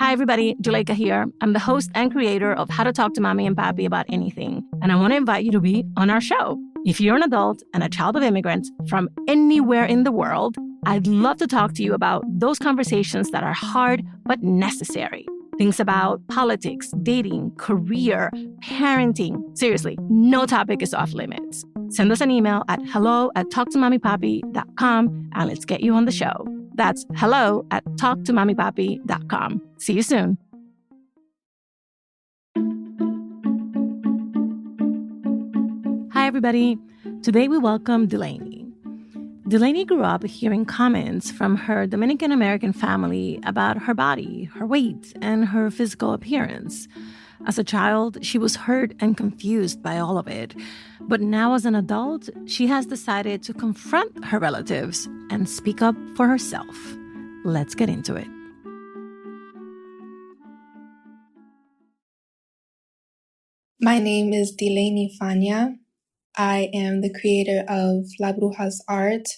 Hi, everybody. Juleka here. I'm the host and creator of How to Talk to Mamí and Papí About Anything. And I want to invite you to be on our show. If you're an adult and a child of immigrants from anywhere in the world, I'd love to talk to you about those conversations that are hard but necessary. Things about politics, dating, career, parenting. Seriously, no topic is off limits. Send us an email at hello@talktomamipapi.com and let's get you on the show. That's hello@talktomamipapi.com. See you soon. Hi, everybody. Today we welcome Delainy. Delainy grew up hearing comments from her Dominican-American family about her body, her weight, and her physical appearance. As a child, she was hurt and confused by all of it. But now as an adult, she has decided to confront her relatives and speak up for herself. Let's get into it. My name is Delainy Fania. I am the creator of La Bruja's art.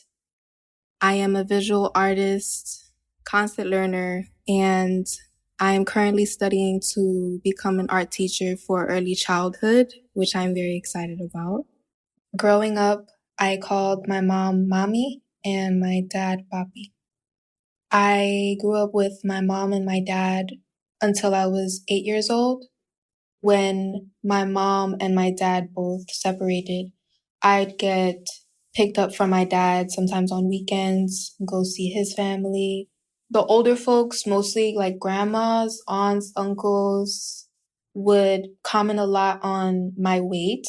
I am a visual artist, constant learner, and I am currently studying to become an art teacher for early childhood, which I'm very excited about. Growing up, I called my mom Mamí and my dad Papí. I grew up with my mom and my dad until I was 8 years old. When my mom and my dad both separated, I'd get picked up from my dad sometimes on weekends, go see his family. The older folks, mostly like grandmas, aunts, uncles, would comment a lot on my weight,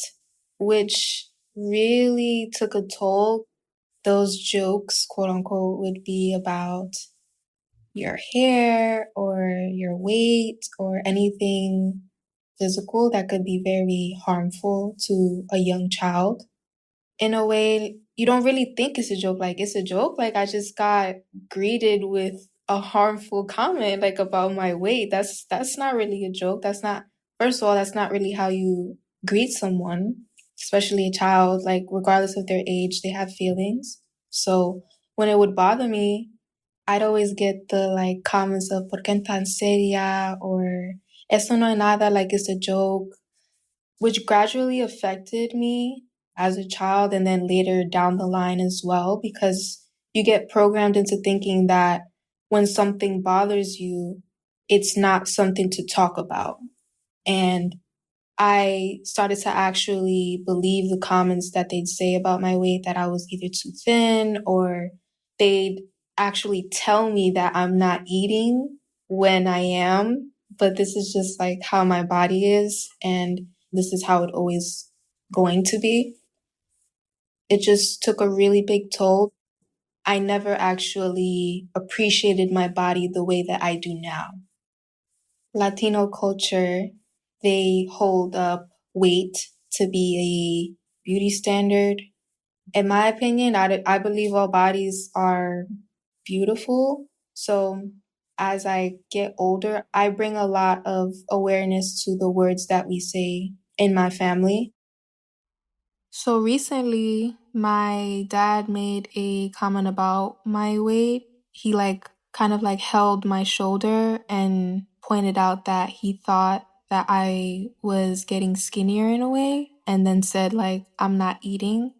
which really took a toll. Those jokes, quote unquote, would be about your hair or your weight or anything physical that could be very harmful to a young child. In a way, you don't really think it's a joke. Like, it's a joke. Like, I just got greeted with a harmful comment, like, about my weight. That's not really a joke. First of all, that's not really how you greet someone, especially a child. Like, regardless of their age, they have feelings. So when it would bother me, I'd always get the, like, comments of, ¿por qué tan seria? Or, eso no es nada, like, it's a joke, which gradually affected me as a child and then later down the line as well, because you get programmed into thinking that when something bothers you, it's not something to talk about. And I started to actually believe the comments that they'd say about my weight, that I was either too thin, or they'd actually tell me that I'm not eating when I am, but this is just like how my body is, and this is how it always going to be. It just took a really big toll. I never actually appreciated my body the way that I do now. Latino culture, they hold up weight to be a beauty standard. In my opinion, I believe all bodies are beautiful. So as I get older, I bring a lot of awareness to the words that we say in my family. So recently, my dad made a comment about my weight. He kind of held my shoulder and pointed out that he thought that I was getting skinnier in a way, and then said I'm not eating.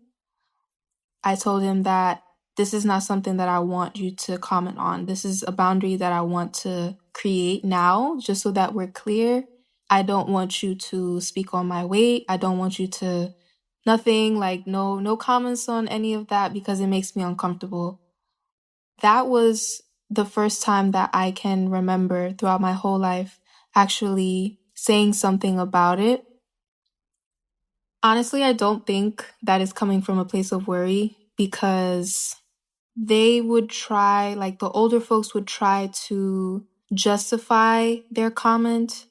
I told him that this is not something that I want you to comment on. This is a boundary that I want to create now, just so that we're clear. I don't want you to speak on my weight. I don't want you to nothing, no comments on any of that, because it makes me uncomfortable. That was the first time that I can remember throughout my whole life actually saying something about it. Honestly, I don't think that is coming from a place of worry, because they would try, the older folks would try to justify their comment.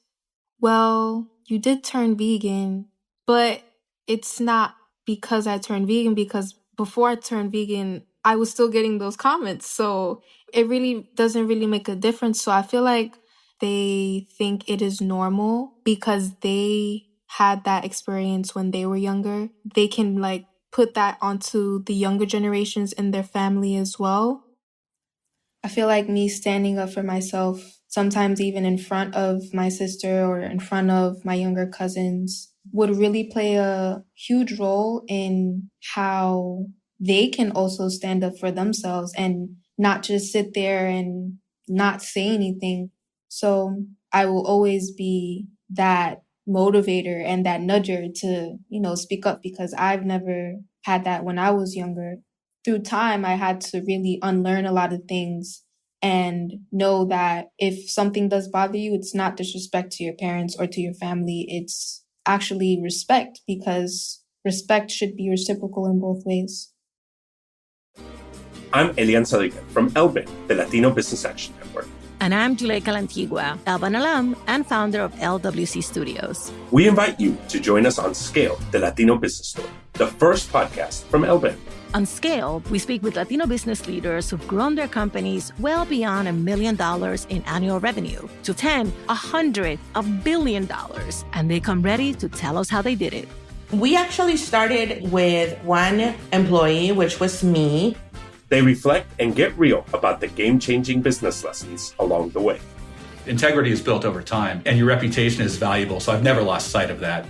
Well, you did turn vegan, but it's not because I turned vegan, because before I turned vegan, I was still getting those comments. So it really doesn't really make a difference. So I feel like they think it is normal because they had that experience when they were younger. They can put that onto the younger generations in their family as well. I feel like me standing up for myself, sometimes even in front of my sister or in front of my younger cousins, would really play a huge role in how they can also stand up for themselves and not just sit there and not say anything. So I will always be that motivator and that nudger to, speak up, because I've never had that when I was younger. Through time, I had to really unlearn a lot of things and know that if something does bother you, it's not disrespect to your parents or to your family. It's actually respect, because respect should be reciprocal in both ways. I'm Elian Sadiqa from LBIN, the Latino Business Action Network. And I'm Juleka Lantigua, LBIN alum and founder of LWC Studios. We invite you to join us on Scale, the Latino Business Story, the first podcast from LBIN. On Scale, we speak with Latino business leaders who've grown their companies well beyond $1 million in annual revenue to 10, 100, $1 billion. And they come ready to tell us how they did it. We actually started with one employee, which was me. They reflect and get real about the game-changing business lessons along the way. Integrity is built over time, and your reputation is valuable, so I've never lost sight of that.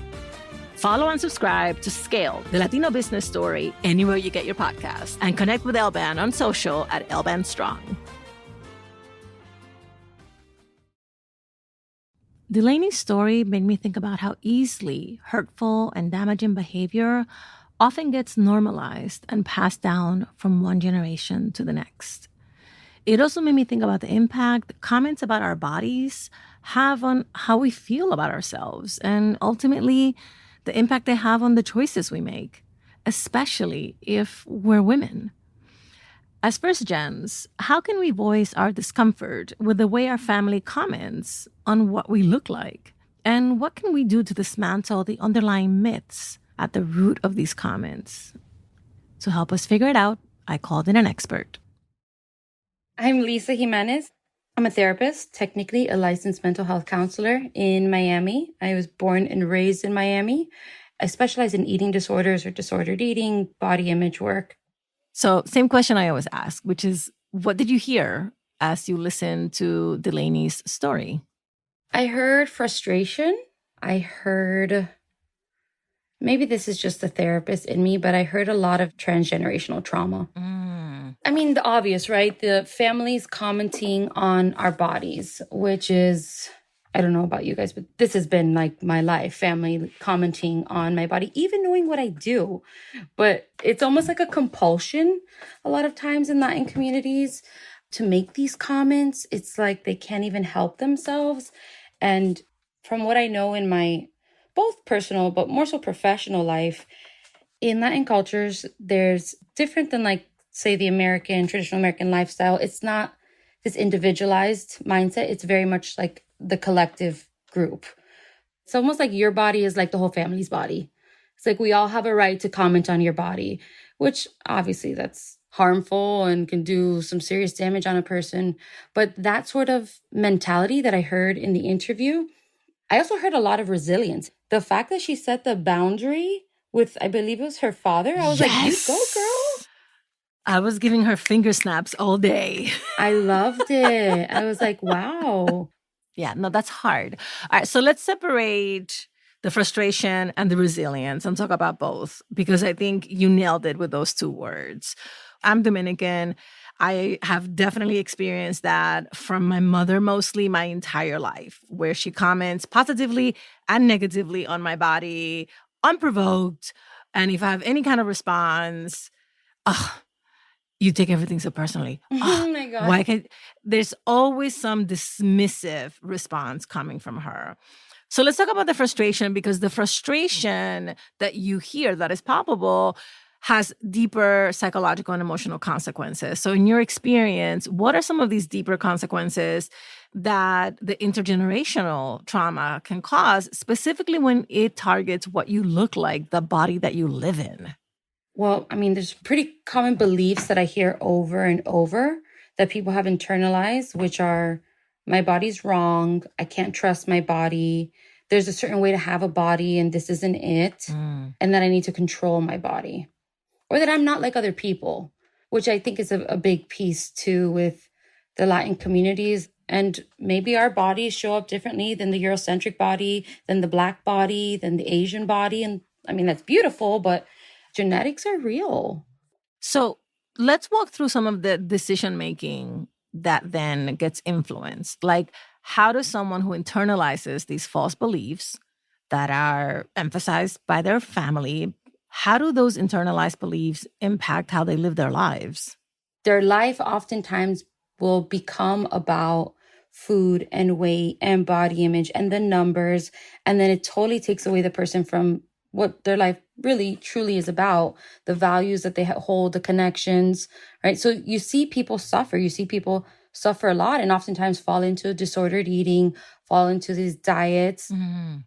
Follow and subscribe to Scale, the Latino Business Story, anywhere you get your podcasts, and connect with LBAN on social at LBAN Strong. Delainy's story made me think about how easily hurtful and damaging behavior often gets normalized and passed down from one generation to the next. It also made me think about the impact comments about our bodies have on how we feel about ourselves, and ultimately the impact they have on the choices we make, especially if we're women. As first gens, how can we voice our discomfort with the way our family comments on what we look like? And what can we do to dismantle the underlying myths at the root of these comments? To help us figure it out, I called in an expert. I'm Lisa Jimenez. I'm a therapist, technically a licensed mental health counselor in Miami. I was born and raised in Miami. I specialize in eating disorders or disordered eating, body image work. So same question I always ask, which is, what did you hear as you listened to Delainy's story? I heard frustration. I heard, maybe this is just the therapist in me, but I heard a lot of transgenerational trauma. I mean, the obvious, right? The families commenting on our bodies, which is, I don't know about you guys, but this has been like my life, family commenting on my body, even knowing what I do. But it's almost like a compulsion a lot of times in Latin communities to make these comments. It's like they can't even help themselves. And from what I know in my both personal, but more so professional life, in Latin cultures, there's different than like, say, the traditional American lifestyle. It's not this individualized mindset. It's very much like the collective group. It's almost like your body is like the whole family's body. It's like we all have a right to comment on your body, which obviously that's harmful and can do some serious damage on a person. But that sort of mentality that I heard in the interview, I also heard a lot of resilience. The fact that she set the boundary with, I believe it was her father, I was like, you go, girl. I was giving her finger snaps all day. I loved it. I was like, wow. Yeah, no, that's hard. All right, so let's separate the frustration and the resilience and talk about both, because I think you nailed it with those two words. I'm Dominican. I have definitely experienced that from my mother mostly my entire life, where she comments positively and negatively on my body, unprovoked. And if I have any kind of response, you take everything so personally. Oh my God. There's always some dismissive response coming from her. So let's talk about the frustration, because the frustration that you hear that is palpable has deeper psychological and emotional consequences. So in your experience, what are some of these deeper consequences that the intergenerational trauma can cause, specifically when it targets what you look like, the body that you live in? Well, I mean, there's pretty common beliefs that I hear over and over that people have internalized, which are, my body's wrong, I can't trust my body, there's a certain way to have a body and this isn't it, and that I need to control my body. or that I'm not like other people, which I think is a big piece too with the Latin communities. And maybe our bodies show up differently than the Eurocentric body, than the Black body, than the Asian body. And I mean, that's beautiful, but genetics are real. So let's walk through some of the decision-making that then gets influenced. Like, how does someone who internalizes these false beliefs that are emphasized by their family, how do those internalized beliefs impact how they live their lives? Their life oftentimes will become about food and weight and body image and the numbers. And then it totally takes away the person from what their life really truly is about, the values that they hold, the connections, right? So you see people suffer. You see people suffer a lot and oftentimes fall into disordered eating, fall into these diets,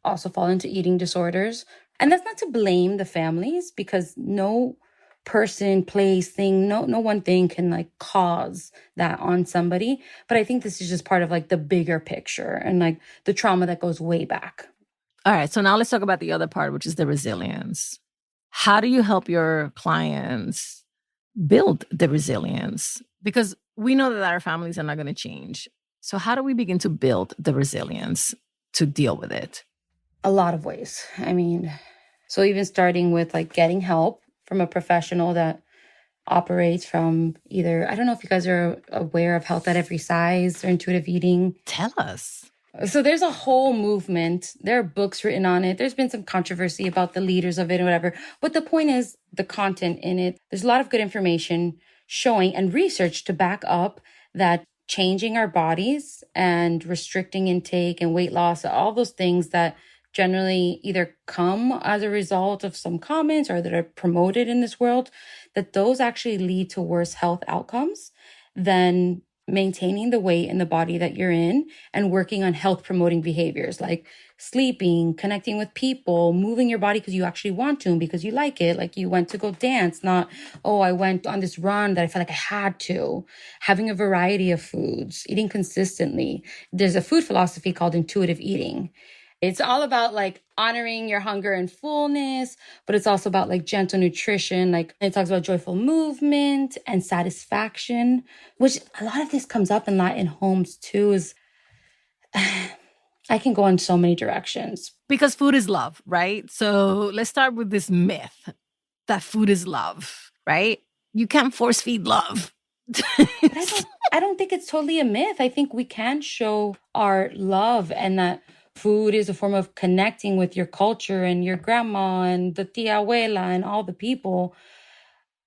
also fall into eating disorders. And that's not to blame the families, because no person, place, thing, no one thing can like cause that on somebody. But I think this is just part of like the bigger picture and like the trauma that goes way back. All right. So now let's talk about the other part, which is the resilience. How do you help your clients build the resilience? Because we know that our families are not going to change. So how do we begin to build the resilience to deal with it? A lot of ways. I mean, so even starting with like getting help from a professional that operates from either, I don't know if you guys are aware of health at every size or intuitive eating. Tell us. So there's a whole movement. There are books written on it. There's been some controversy about the leaders of it or whatever. But the point is the content in it. There's a lot of good information showing and research to back up that changing our bodies and restricting intake and weight loss, all those things that generally either come as a result of some comments or that are promoted in this world, that those actually lead to worse health outcomes than maintaining the weight in the body that you're in and working on health promoting behaviors like sleeping, connecting with people, moving your body because you actually want to and because you like it. Like you went to go dance, not, oh, I went on this run that I felt like I had to. Having a variety of foods, eating consistently. There's a food philosophy called intuitive eating. It's all about like honoring your hunger and fullness, but it's also about like gentle nutrition. Like it talks about joyful movement and satisfaction, which a lot of this comes up in Latin homes too. Is I can go in so many directions. Because food is love, right? So let's start with this myth that food is love, right? You can't force feed love. But I don't think it's totally a myth. I think we can show our love and that food is a form of connecting with your culture and your grandma and the tia abuela and all the people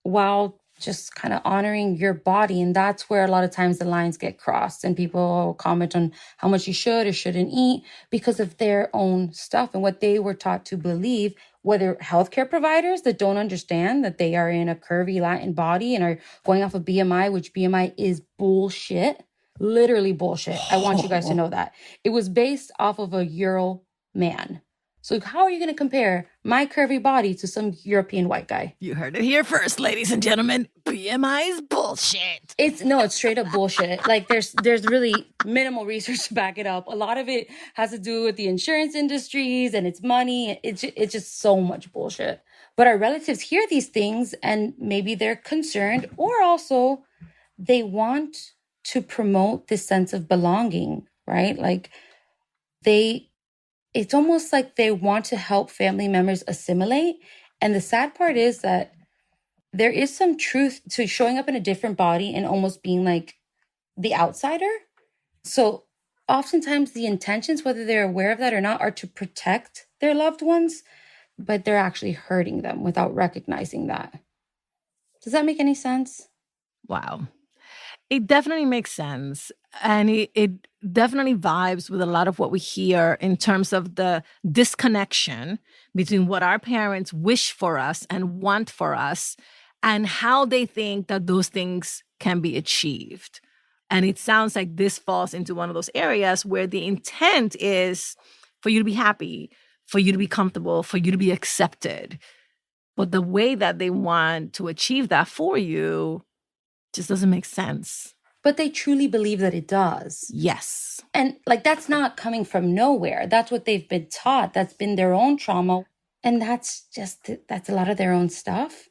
while just kind of honoring your body. And that's where a lot of times the lines get crossed and people comment on how much you should or shouldn't eat because of their own stuff and what they were taught to believe, whether healthcare providers that don't understand that they are in a curvy Latin body and are going off of BMI, which BMI is bullshit. Literally bullshit. I want you guys to know that. It was based off of a Euro man. So how are you going to compare my curvy body to some European white guy? You heard it here first, ladies and gentlemen. BMI is bullshit. It's straight up bullshit. Like there's really minimal research to back it up. A lot of it has to do with the insurance industries and it's money. It's just so much bullshit. But our relatives hear these things and maybe they're concerned or also they want to promote this sense of belonging, right? Like it's almost like they want to help family members assimilate. And the sad part is that there is some truth to showing up in a different body and almost being like the outsider. So oftentimes the intentions, whether they're aware of that or not, are to protect their loved ones, but they're actually hurting them without recognizing that. Does that make any sense? Wow. It definitely makes sense. And it definitely vibes with a lot of what we hear in terms of the disconnection between what our parents wish for us and want for us and how they think that those things can be achieved. And it sounds like this falls into one of those areas where the intent is for you to be happy, for you to be comfortable, for you to be accepted. But the way that they want to achieve that for you just doesn't make sense. But they truly believe that it does. Yes. And like, that's not coming from nowhere. That's what they've been taught. That's been their own trauma. And that's a lot of their own stuff.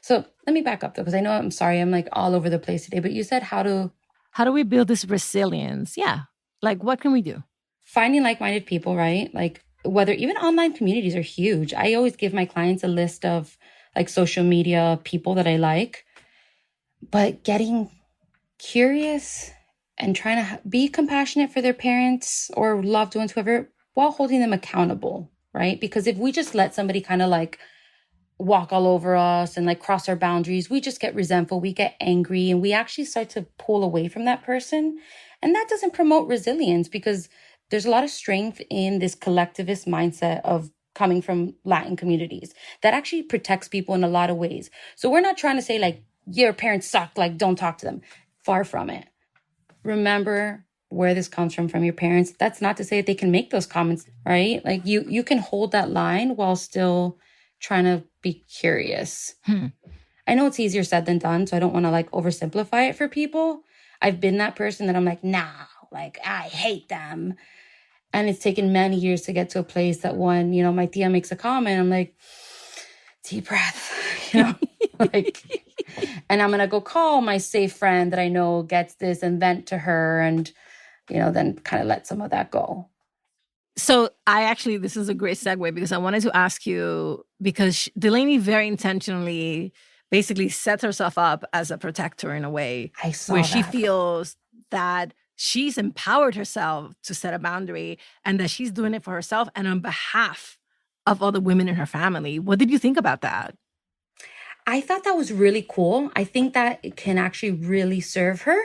So let me back up though, because I know I'm sorry, I'm like all over the place today, but you said how do we build this resilience? Yeah. Like, what can we do? Finding like-minded people, right? Like whether even online communities are huge. I always give my clients a list of like social media people that I like, but getting curious and trying to be compassionate for their parents or loved ones, whoever, while holding them accountable, right? Because if we just let somebody kind of like walk all over us and like cross our boundaries, we just get resentful, we get angry, and we actually start to pull away from that person. And that doesn't promote resilience, because there's a lot of strength in this collectivist mindset of coming from Latin communities that actually protects people in a lot of ways. So we're not trying to say like, your parents suck, like don't talk to them. Far from it. Remember where this comes from your parents. That's not to say that they can make those comments, right? Like you can hold that line while still trying to be curious. I know it's easier said than done, so I don't want to like oversimplify it for people. I've been that person that I'm like, nah, like I hate them. And it's taken many years to get to a place that when, you know, my tia makes a comment, I'm like, deep breath, you know, like, and I'm going to go call my safe friend that I know gets this and vent to her and, you know, then kind of let some of that go. So this is a great segue, because I wanted to ask you, because Delainy very intentionally basically sets herself up as a protector in a way where she feels that she's empowered herself to set a boundary and that she's doing it for herself and on behalf of other women in her family. What did you think about that? I thought that was really cool. I think that it can actually really serve her.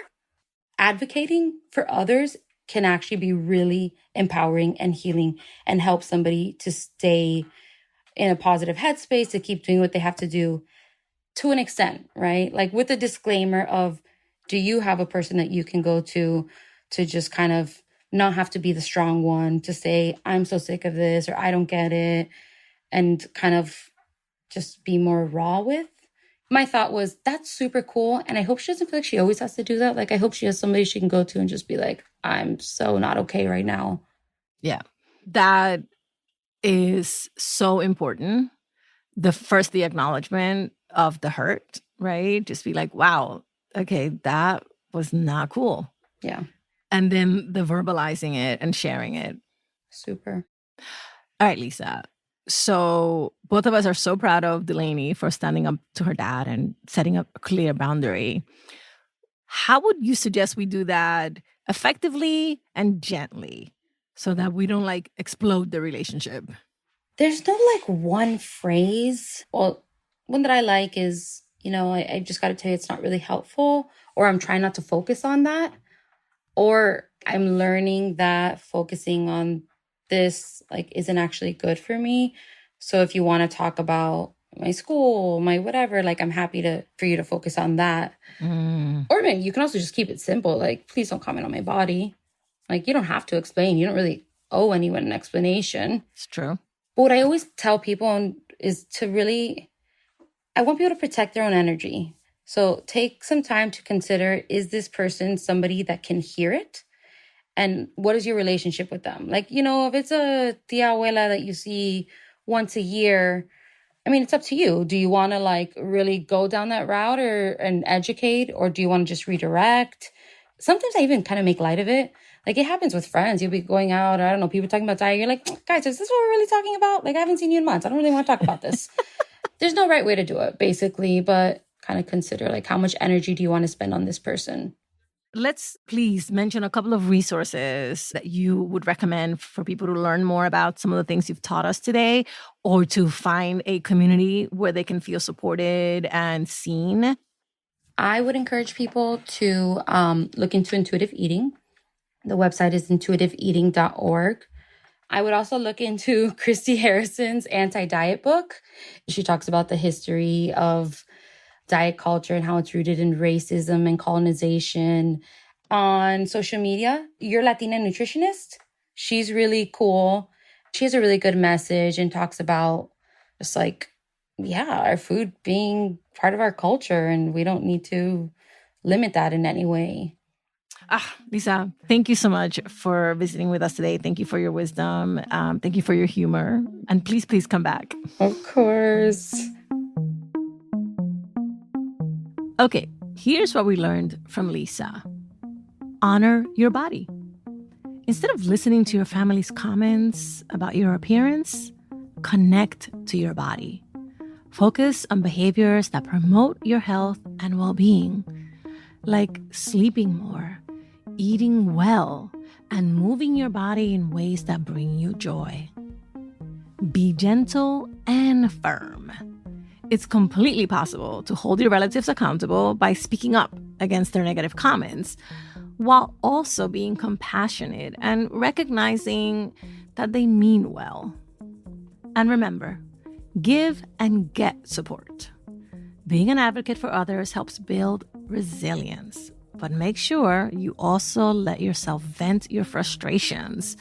Advocating for others can actually be really empowering and healing and help somebody to stay in a positive headspace, to keep doing what they have to do to an extent, right? Like with the disclaimer of, do you have a person that you can go to just kind of not have to be the strong one, to say, I'm so sick of this, or I don't get it, and kind of just be more raw with. My thought was, that's super cool. And I hope she doesn't feel like she always has to do that. Like, I hope she has somebody she can go to and just be like, I'm so not okay right now. Yeah, that is so important. The acknowledgement of the hurt, right? Just be like, wow, okay, that was not cool. Yeah. And then the verbalizing it and sharing it. Super. All right, Lisa. So both of us are so proud of Delainy for standing up to her dad and setting up a clear boundary. How would you suggest we do that effectively and gently so that we don't like explode the relationship? There's no like one phrase. Well, one that I like is, you know, I just got to tell you it's not really helpful, or I'm trying not to focus on that, or I'm learning that focusing on this like isn't actually good for me. So if you want to talk about my school, my whatever, like I'm happy for you to focus on that. Or maybe you can also just keep it simple. Like, please don't comment on my body. Like, you don't have to explain. You don't really owe anyone an explanation. It's true. But what I always tell people is I want people to protect their own energy. So take some time to consider, is this person somebody that can hear it? And what is your relationship with them? Like, you know, if it's a tia abuela that you see once a year, I mean, it's up to you. Do you want to like really go down that route and educate, or do you want to just redirect? Sometimes I even kind of make light of it. Like it happens with friends. You'll be going out, I don't know, people talking about diet. You're like, guys, is this what we're really talking about? Like, I haven't seen you in months. I don't really want to talk about this. There's no right way to do it, basically, but kind of consider like, how much energy do you want to spend on this person? Let's please mention a couple of resources that you would recommend for people to learn more about some of the things you've taught us today, or to find a community where they can feel supported and seen. I would encourage people to look into intuitive eating. The website is intuitiveeating.org. I would also look into Christy Harrison's anti-diet book. She talks about the history of diet culture and how it's rooted in racism and colonization. On social media, Your Latina Nutritionist, she's really cool. She has a really good message and talks about just like, yeah, our food being part of our culture, and we don't need to limit that in any way. Lisa, thank you so much for visiting with us today. Thank you for your wisdom. Thank you for your humor. And please come back. Of course. Okay, here's what we learned from Lisa. Honor your body. Instead of listening to your family's comments about your appearance, connect to your body. Focus on behaviors that promote your health and well-being, like sleeping more, eating well, and moving your body in ways that bring you joy. Be gentle and firm. It's completely possible to hold your relatives accountable by speaking up against their negative comments, while also being compassionate and recognizing that they mean well. And remember, give and get support. Being an advocate for others helps build resilience, but make sure you also let yourself vent your frustrations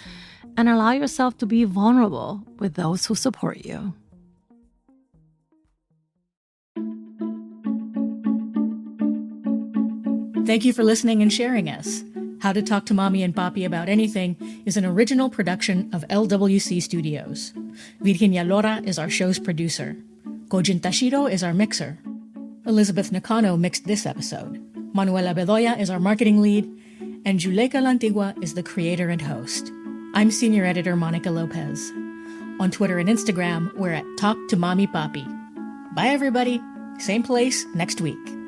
and allow yourself to be vulnerable with those who support you. Thank you for listening and sharing us. How to Talk to Mommy and Papy About Anything is an original production of LWC Studios. Virginia Lora is our show's producer. Kojin Tashiro is our mixer. Elizabeth Nakano mixed this episode. Manuela Bedoya is our marketing lead. And Juleika Lantigua is the creator and host. I'm senior editor Monica Lopez. On Twitter and Instagram, we're at Talk to Mommy Papy. Bye, everybody. Same place next week.